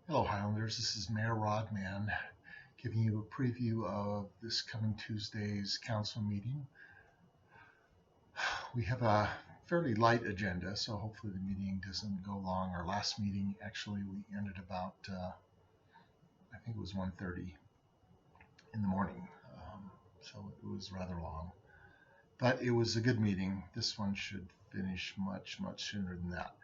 Hello, Highlanders. This is Mayor Rodman giving you a preview of this coming Tuesday's council meeting. We have a fairly light agenda, so hopefully the meeting doesn't go long. Our last meeting, actually, we ended about, I think it was 1:30 in the morning, so it was rather long. But it was a good meeting. This one should finish much, much sooner than that.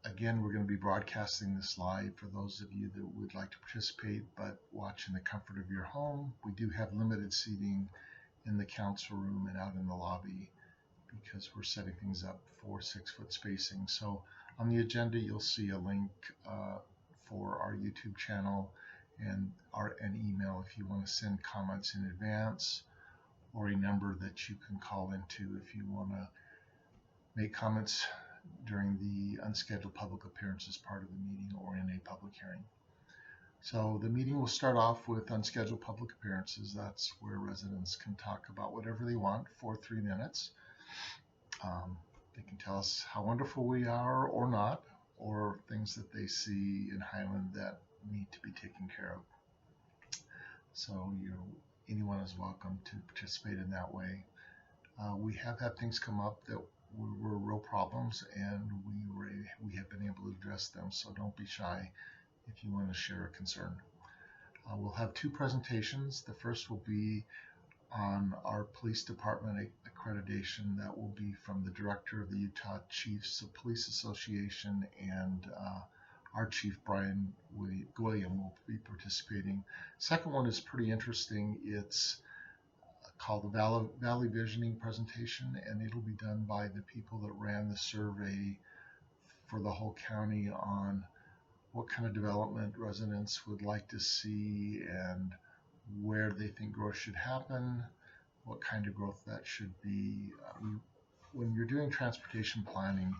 Again, we're going to be broadcasting this live for those of you that would like to participate but watch in the comfort of your home. We do have limited seating in the council room and out in the lobby because we're setting things up for 6-foot spacing. So on the agenda, you'll see a link for our YouTube channel and an email if you want to send comments in advance, or a number that you can call into if you want to make comments during the unscheduled public appearances part of the meeting or in a public hearing. So the meeting will start off with unscheduled public appearances. That's where residents can talk about whatever they want for 3 minutes. They can tell us how wonderful we are or not, or things that they see in Highland that need to be taken care of. So anyone is welcome to participate in that way. We have had things come up that were real problems, and we have been able to address them, so don't be shy if you want to share a concern. We'll have 2 presentations. The first will be on our police department accreditation. That will be from the director of the Utah Chiefs of Police Association, and our chief, Brian William, will be participating. Second one is pretty interesting. It's called the Valley Visioning presentation, and it'll be done by the people that ran the survey for the whole county on what kind of development residents would like to see and where they think growth should happen, what kind of growth that should be. When you're doing transportation planning,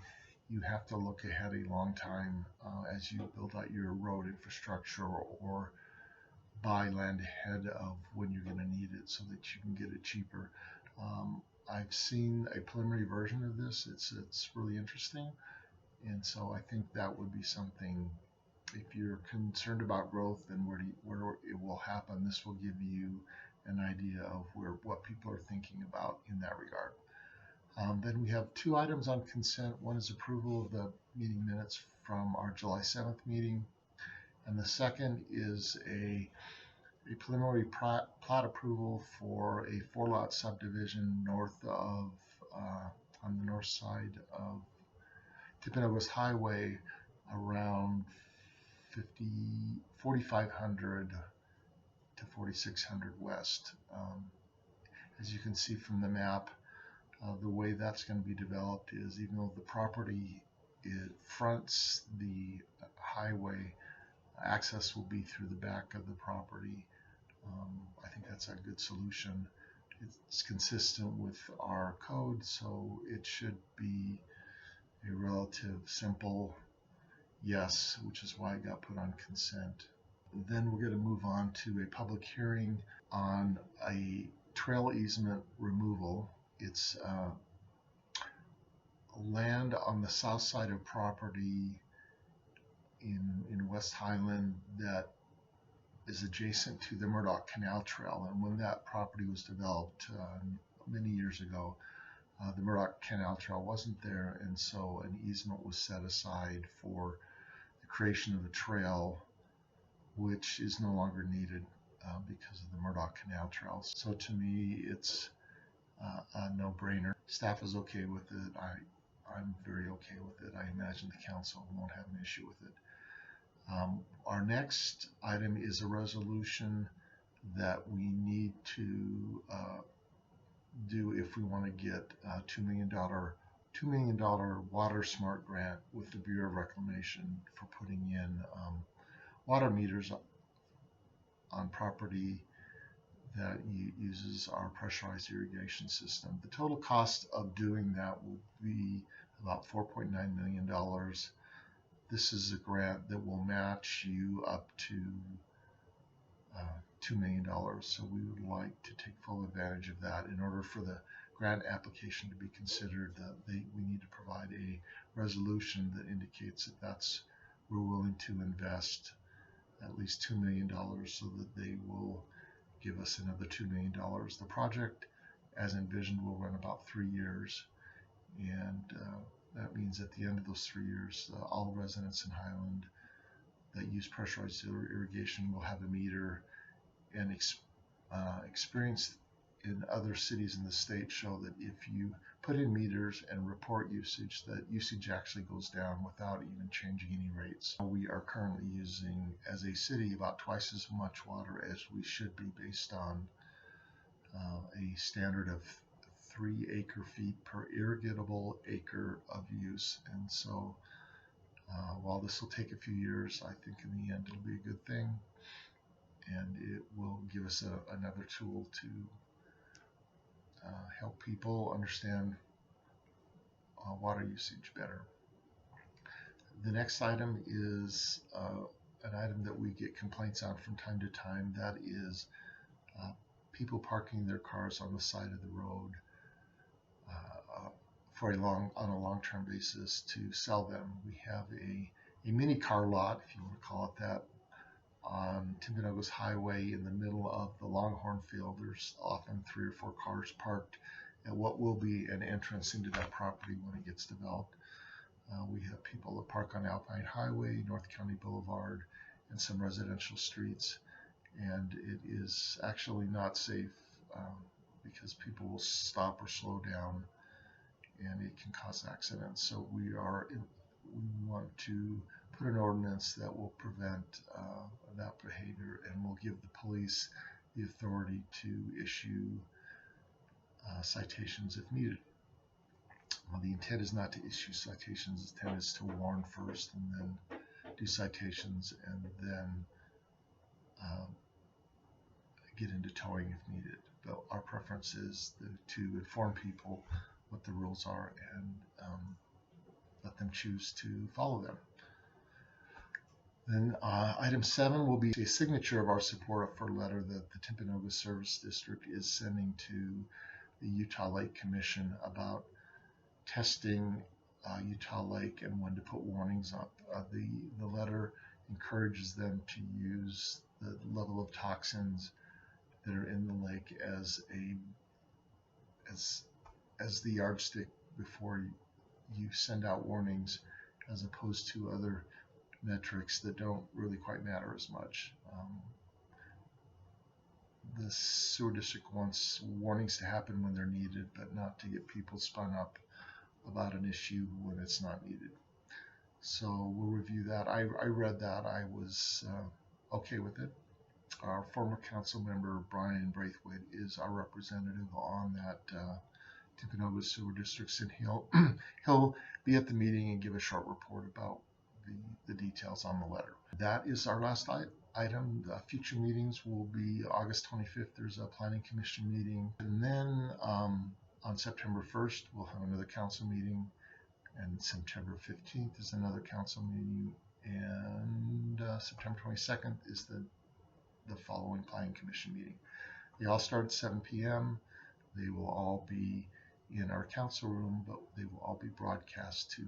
you have to look ahead a long time as you build out your road infrastructure or buy land ahead of when you're going to need it so that you can get it cheaper. I've seen a preliminary version of this. It's really interesting, and so I think that would be something. If you're concerned about growth and where it will happen, this will give you an idea of what people are thinking about in that regard. Then we have 2 items on consent. One is approval of the meeting minutes from our July 7th meeting, and the second is a preliminary plat approval for a 4-lot subdivision north of on the north side of Timpanogos Highway, around 4,500 to 4,600 west. As you can see from the map, the way that's going to be developed is, even though the property fronts the highway, access will be through the back of the property. I think that's a good solution. It's consistent with our code, so it should be a relative simple yes, which is why it got put on consent. Then we're going to move on to a public hearing on a trail easement removal. It's land on the south side of property in West Highland that is adjacent to the Murdoch Canal Trail. And when that property was developed many years ago, the Murdoch Canal Trail wasn't there, and so an easement was set aside for the creation of a trail, which is no longer needed because of the Murdoch Canal Trail. So to me, it's a no-brainer. Staff is okay with it. I'm very okay with it. I imagine the council won't have an issue with it. Our next item is a resolution that we need to do if we want to get a $2 million water smart grant with the Bureau of Reclamation for putting in water meters on property that uses our pressurized irrigation system. The total cost of doing that will be about $4.9 million. This is a grant that will match you up to $2 million. So we would like to take full advantage of that. In order for the grant application to be considered, we need to provide a resolution that indicates that that's we're willing to invest at least $2 million so that they will give us another $2 million. The project, as envisioned, will run about 3 years, and that means at the end of those 3 years, all residents in Highland that use pressurized irrigation will have a meter, and experience in other cities in the state show that if you put in meters and report usage, that usage actually goes down without even changing any rates. We are currently using, as a city, about twice as much water as we should be based on a standard of 3 acre-feet per irrigatable acre of use. And so while this will take a few years, I think in the end it'll be a good thing, and it will give us another tool to help people understand water usage better. The next item is an item that we get complaints on from time to time. That is people parking their cars on the side of the road on a long-term basis to sell them. We have a mini car lot, if you want to call it that, on Timpanogos Highway in the middle of the Longhorn field. There's often 3 or 4 cars parked at what will be an entrance into that property when it gets developed. We have people that park on Alpine Highway, North County Boulevard, and some residential streets, and it is actually not safe because people will stop or slow down, and it can cause accidents. So we want to put an ordinance that will prevent that behavior, and will give the police the authority to issue citations if needed. Well, the intent is not to issue citations. The intent is to warn first and then do citations, and then get into towing if needed. But our preference is to inform people what the rules are and let them choose to follow them. Then item 7 will be a signature of our support for a letter that the Timpanogos Service District is sending to the Utah Lake Commission about testing Utah Lake and when to put warnings up. The letter encourages them to use the level of toxins that are in the lake as the yardstick before you send out warnings, as opposed to other metrics that don't really quite matter as much. The sewer district wants warnings to happen when they're needed, but not to get people spun up about an issue when it's not needed. So we'll review that. I read that. I was okay with it. Our former council member Brian Braithwaite is our representative on that Timpanogos Sewer Districts, and he'll be at the meeting and give a short report about the details on the letter. That is our last item. The future meetings will be August 25th. There's a planning commission meeting, and then on September 1st we'll have another council meeting, and September 15th is another council meeting, and September 22nd is the following planning commission meeting. They all start at 7 p.m. They will all be in our council room, but they will all be broadcast to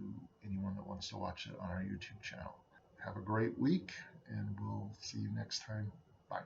anyone that wants to watch it on our YouTube channel. Have a great week, and we'll see you next time. Bye.